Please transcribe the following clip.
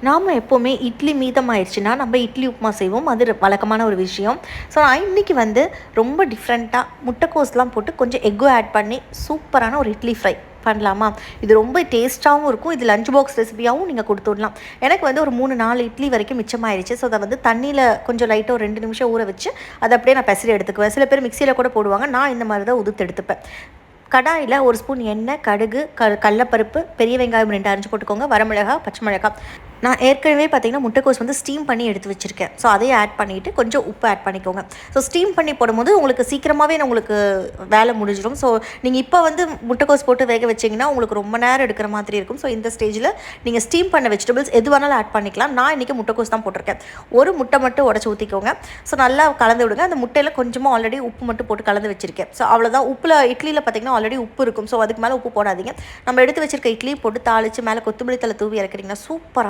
நாம் எப்போவுமே இட்லி மீதமாயிடுச்சுன்னா நம்ம இட்லி உப்புமா செய்வோம். அது வழக்கமான ஒரு விஷயம். ஸோ நான் இன்றைக்கி வந்து ரொம்ப டிஃப்ரெண்ட்டாக முட்டைக்கோஸ்லாம் போட்டு கொஞ்சம் எக்கும் ஆட் பண்ணி சூப்பரான ஒரு இட்லி ஃப்ரை பண்ணலாமா? இது ரொம்ப டேஸ்ட்டாகவும் இருக்கும். இது லஞ்ச் பாக்ஸ் ரெசிபியாகவும் நீங்கள் கொடுத்து விடலாம். எனக்கு வந்து ஒரு 3-4 இட்லி வரைக்கும் மிச்சமாயிருச்சு. ஸோ அதை வந்து தண்ணியில் கொஞ்சம் லைட்டாக ஒரு 2 நிமிஷம் ஊற வச்சு அதை அப்படியே நான் பெசரி எடுத்துக்குவேன். சில பேர் மிக்சியில் கூட போடுவாங்க. நான் இந்த மாதிரி தான் உதுத்து எடுத்துப்பேன். கடாயில் 1 ஸ்பூன் எண்ணெய், கடுகு, கடலப்பருப்பு, பெரிய வெங்காயம் 2 அரிஞ்சு போட்டுக்கோங்க, வரமிளகாய், பச்சை மிளகாய். நான் ஏற்கனவே பார்த்தீங்கன்னா முட்டைக்கோஸ் வந்து ஸ்டீம் பண்ணி எடுத்து வச்சுருக்கேன். ஸோ அதையும் ஆட் பண்ணிவிட்டு கொஞ்சம் உப்பு ஆட் பண்ணிக்கோங்க. ஸோ ஸ்டீம் பண்ணி போடும்போது உங்களுக்கு சீக்கிரமாகவே உங்களுக்கு வேலை முடிஞ்சிடும். ஸோ நீங்கள் இப்போ வந்து முட்டைக்கோஸ் போட்டு வேக வச்சிங்கன்னா உங்களுக்கு ரொம்ப நேரம் எடுக்கிற மாதிரி இருக்கும். ஸோ இந்த ஸ்டேஜில் நீங்கள் ஸ்டீம் பண்ண வெஜிடபிள்ஸ் எது வேணாலும் ஆட் பண்ணிக்கலாம். நான் இன்றைக்கி முட்டைக்கோஸ் தான் போட்டிருக்கேன். ஒரு முட்டை மட்டும் உடச்சி ஊற்றிக்கோங்க. ஸோ நல்லா கலந்து விடுங்க. அந்த முட்டையில் கொஞ்சமாக ஆல்ரெடி உப்பு மட்டும் போட்டு கலந்து வச்சுருக்கேன். ஸோ அவ்வளோதான். உப்பில் இட்லியில் பார்த்திங்கன்னா ஆல்ரெடி உப்பு இருக்கும். ஸோ அதுக்கு மேலே உப்பு போடாதீங்க. நம்ம எடுத்து வச்சுருக்க இட்லி போட்டு தாளித்து மேலே கொத்தமல்லி தழை தூவி இறக்குறீங்கன்னா சூப்பராக